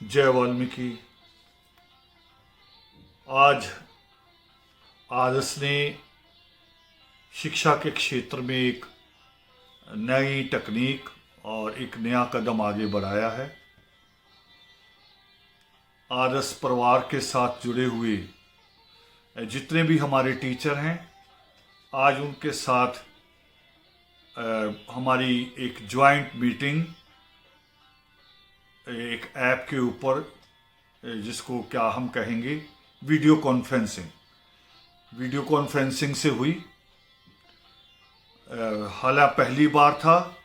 जय वाल्मीकि। आज आरएस ने शिक्षा के क्षेत्र में एक नई तकनीक और एक नया कदम आगे बढ़ाया है। आरएस परिवार के साथ जुड़े हुए जितने भी हमारे टीचर हैं, आज उनके साथ हमारी एक ज्वाइंट मीटिंग एक ऐप के ऊपर, जिसको क्या हम कहेंगे, वीडियो कॉन्फ्रेंसिंग से हुई। हालांकि पहली बार था,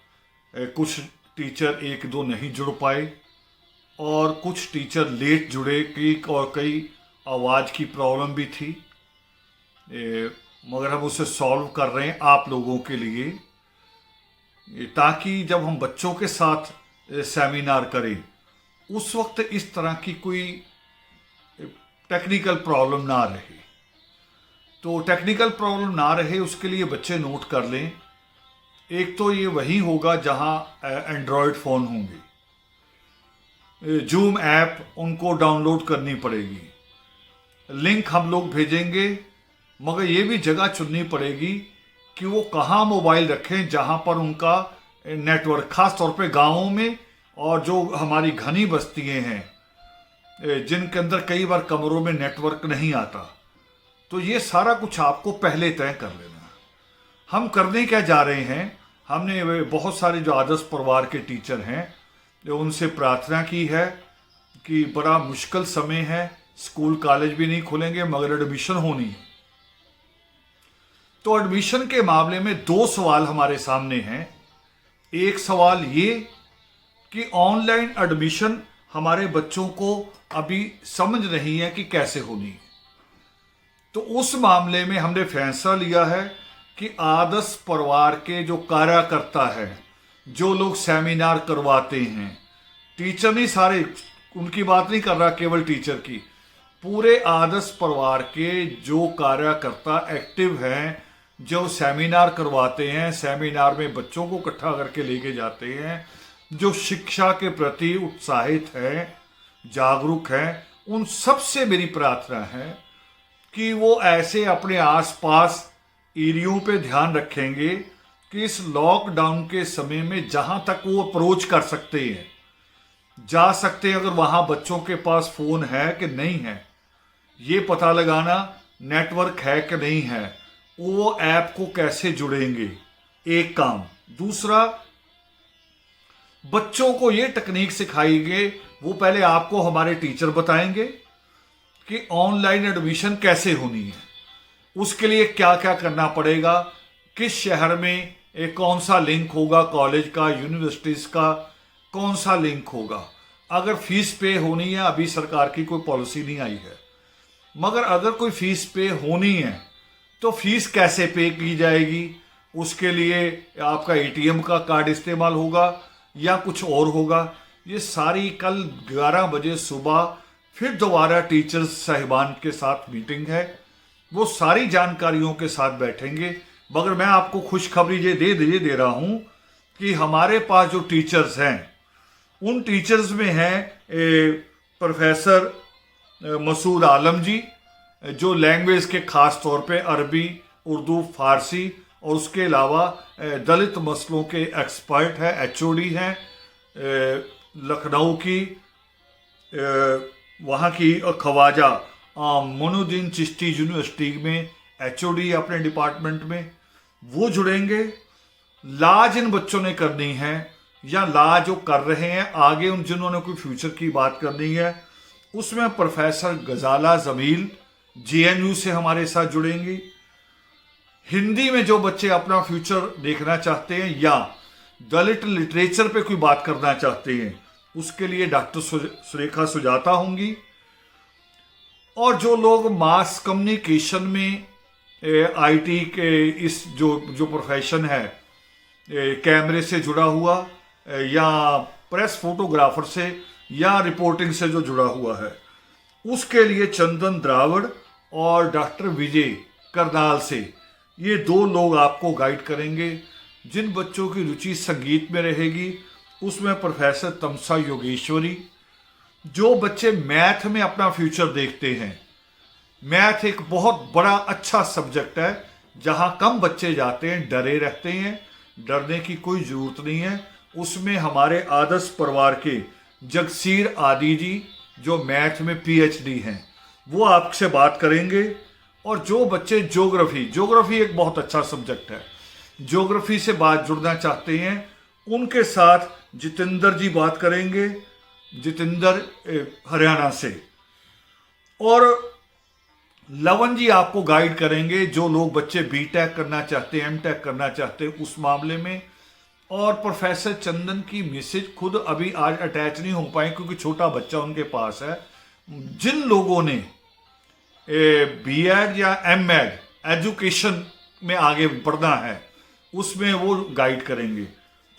कुछ टीचर एक दो नहीं जुड़ पाए और कुछ टीचर लेट जुड़े और कई आवाज़ की प्रॉब्लम भी थी, मगर हम उसे सॉल्व कर रहे हैं आप लोगों के लिए, ताकि जब हम बच्चों के साथ सेमिनार करें उस वक्त इस तरह की कोई टेक्निकल प्रॉब्लम ना रहे। तो टेक्निकल प्रॉब्लम ना रहे उसके लिए बच्चे नोट कर लें। एक तो ये वही होगा जहां एंड्रॉयड फ़ोन होंगे। जूम ऐप उनको डाउनलोड करनी पड़ेगी, लिंक हम लोग भेजेंगे, मगर ये भी जगह चुननी पड़ेगी कि वो कहाँ मोबाइल रखें जहाँ पर उनका नेटवर्क, खास तौर पे गाँवों में और जो हमारी घनी बस्तियाँ हैं जिनके अंदर कई बार कमरों में नेटवर्क नहीं आता। तो ये सारा कुछ आपको पहले तय कर लेना। हम करने क्या जा रहे हैं, हमने बहुत सारे जो आदर्श परिवार के टीचर हैं उनसे प्रार्थना की है कि बड़ा मुश्किल समय है, स्कूल कॉलेज भी नहीं खुलेंगे मगर एडमिशन होनी है। तो एडमिशन के मामले में दो सवाल हमारे सामने हैं। एक सवाल ये कि ऑनलाइन एडमिशन हमारे बच्चों को अभी समझ नहीं है कि कैसे होनी है। तो उस मामले में हमने फैसला लिया है कि आदर्श परिवार के जो कार्यकर्ता है, जो लोग सेमिनार करवाते हैं, टीचर नहीं, सारे, उनकी बात नहीं कर रहा केवल टीचर की, पूरे आदर्श परिवार के जो कार्यकर्ता एक्टिव हैं, जो सेमिनार करवाते हैं, सेमिनार में बच्चों को इकट्ठा करके लेके जाते हैं, जो शिक्षा के प्रति उत्साहित है, जागरूक है, उन सब से मेरी प्रार्थना है कि वो ऐसे अपने आसपास एरियों पे ध्यान रखेंगे कि इस लॉकडाउन के समय में जहां तक वो अप्रोच कर सकते हैं, जा सकते हैं, अगर वहां बच्चों के पास फोन है कि नहीं है, ये पता लगाना, नेटवर्क है कि नहीं है, वो ऐप को कैसे जुड़ेंगे, एक काम। दूसरा, बच्चों को ये तकनीक सिखाएंगे, वो पहले आपको हमारे टीचर बताएंगे कि ऑनलाइन एडमिशन कैसे होनी है, उसके लिए क्या क्या करना पड़ेगा, किस शहर में कौन सा लिंक होगा, कॉलेज का, यूनिवर्सिटीज का कौन सा लिंक होगा। अगर फीस पे होनी है, अभी सरकार की कोई पॉलिसी नहीं आई है, मगर अगर कोई फीस पे होनी है तो फीस कैसे पे की जाएगी, उसके लिए आपका एटीएम का कार्ड इस्तेमाल होगा या कुछ और होगा। ये सारी कल 11 बजे सुबह फिर दोबारा टीचर्स साहिबान के साथ मीटिंग है, वो सारी जानकारियों के साथ बैठेंगे। मगर मैं आपको खुशखबरी ये दे रहा हूँ कि हमारे पास जो टीचर्स हैं, उन टीचर्स में हैं प्रोफेसर मसूद आलम जी, जो लैंग्वेज के खास तौर पे अरबी, उर्दू, फारसी और उसके अलावा दलित मसलों के एक्सपर्ट हैं, एचओडी हैं, लखनऊ की वहाँ की ख्वाजा मोनुद्दीन चिश्ती यूनिवर्सिटी में एचओडी अपने डिपार्टमेंट में, वो जुड़ेंगे। ला जिन बच्चों ने करनी है या ला जो कर रहे हैं आगे, उन जिन्होंने कोई फ्यूचर की बात करनी है, उसमें प्रोफेसर गजाला जमील जेएनयू से हमारे साथ जुड़ेंगी। हिंदी में जो बच्चे अपना फ्यूचर देखना चाहते हैं या दलित लिटरेचर पे कोई बात करना चाहते हैं, उसके लिए डॉक्टर सुरेखा सुजाता होंगी। और जो लोग मास कम्युनिकेशन में आईटी के इस जो प्रोफेशन है, कैमरे से जुड़ा हुआ या प्रेस फोटोग्राफर से या रिपोर्टिंग से जो जुड़ा हुआ है, उसके लिए चंदन द्रावड़ और डॉक्टर विजय करनाल से ये दो लोग आपको गाइड करेंगे। जिन बच्चों की रुचि संगीत में रहेगी उसमें प्रोफेसर तमसा योगेश्वरी, जो बच्चे मैथ में अपना फ्यूचर देखते हैं, मैथ एक बहुत बड़ा अच्छा सब्जेक्ट है, जहां कम बच्चे जाते हैं, डरे रहते हैं, डरने की कोई जरूरत नहीं है। उसमें हमारे आदर्श परिवार के जगसीर आदि जी, जो मैथ में पीएचडी हैं, वो आपसे बात करेंगे। और जो बच्चे ज्योग्राफी एक बहुत अच्छा सब्जेक्ट है, ज्योग्राफी से बात जुड़ना चाहते हैं, उनके साथ जितेंद्र जी बात करेंगे, जितेंद्र हरियाणा से। और लवन जी आपको गाइड करेंगे, जो लोग बच्चे बीटेक करना चाहते हैं, एमटेक करना चाहते हैं उस मामले में। और प्रोफेसर चंदन की मिसेज खुद अभी आज अटैच नहीं हो पाए क्योंकि छोटा बच्चा उनके पास है। जिन लोगों ने बीएड या एमएड एजुकेशन में आगे बढ़ना है, उसमें वो गाइड करेंगे।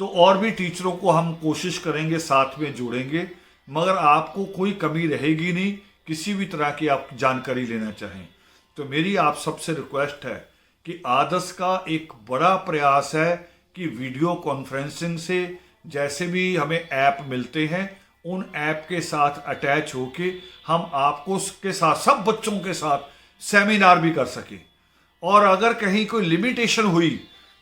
तो और भी टीचरों को हम कोशिश करेंगे साथ में जोड़ेंगे, मगर आपको कोई कमी रहेगी नहीं किसी भी तरह की आप जानकारी लेना चाहें। तो मेरी आप सबसे रिक्वेस्ट है कि आदर्श का एक बड़ा प्रयास है कि वीडियो कॉन्फ्रेंसिंग से जैसे भी हमें ऐप मिलते हैं, उन ऐप के साथ अटैच होके हम आपको उसके साथ, सब बच्चों के साथ सेमिनार भी कर सकें। और अगर कहीं कोई लिमिटेशन हुई,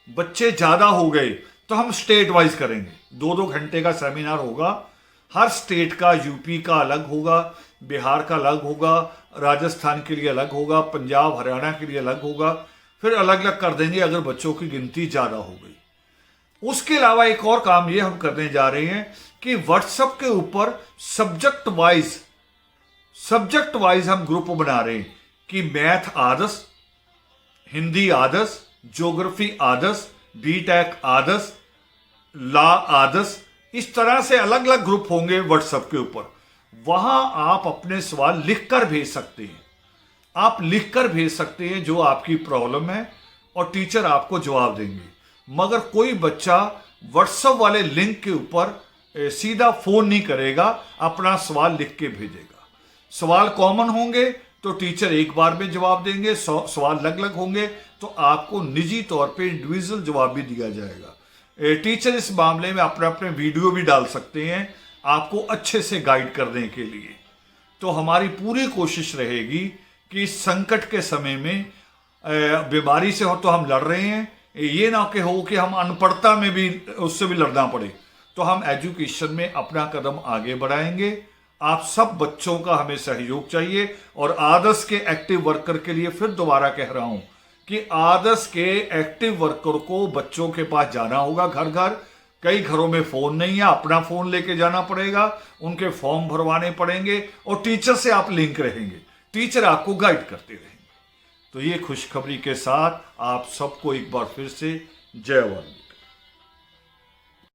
बच्चे ज़्यादा हो गए, तो हम स्टेट वाइज करेंगे। 2-2 घंटे का सेमिनार होगा, हर स्टेट का, यूपी का अलग होगा, बिहार का अलग होगा, राजस्थान के लिए अलग होगा, पंजाब हरियाणा के लिए अलग होगा, फिर अलग अलग कर देंगे अगर बच्चों की गिनती ज़्यादा हो गई। उसके अलावा एक और काम ये हम करने जा रहे हैं कि व्हाट्सएप के ऊपर सब्जेक्ट वाइज हम ग्रुप बना रहे हैं कि मैथ आदर्श, हिंदी आदर्श, ज्योग्राफी आदर्श, बीटेक आदर्श, लॉ आदर्श, इस तरह से अलग अलग ग्रुप होंगे व्हाट्सएप के ऊपर। वहां आप अपने सवाल लिखकर भेज सकते हैं, आप लिखकर भेज सकते हैं जो आपकी प्रॉब्लम है, और टीचर आपको जवाब देंगे। मगर कोई बच्चा व्हाट्सएप वाले लिंक के ऊपर सीधा फोन नहीं करेगा, अपना सवाल लिख के भेजेगा। सवाल कॉमन होंगे तो टीचर एक बार में जवाब देंगे, सवाल अलग अलग होंगे तो आपको निजी तौर पे इंडिविजुअल जवाब भी दिया जाएगा। टीचर इस मामले में अपने अपने वीडियो भी डाल सकते हैं आपको अच्छे से गाइड करने के लिए। तो हमारी पूरी कोशिश रहेगी कि इस संकट के समय में, बीमारी से हो तो हम लड़ रहे हैं, ये ना हो कि हम अनपढ़ता में भी उससे भी लड़ना पड़े, तो हम एजुकेशन में अपना कदम आगे बढ़ाएंगे। आप सब बच्चों का हमें सहयोग चाहिए। और आदर्श के एक्टिव वर्कर के लिए फिर दोबारा कह रहा हूं कि आदर्श के एक्टिव वर्कर को बच्चों के पास जाना होगा, घर घर। कई घरों में फोन नहीं है, अपना फोन लेके जाना पड़ेगा, उनके फॉर्म भरवाने पड़ेंगे, और टीचर से आप लिंक रहेंगे, टीचर आपको गाइड करते रहेंगे। तो ये खुशखबरी के साथ आप सबको एक बार फिर से जय वंदे।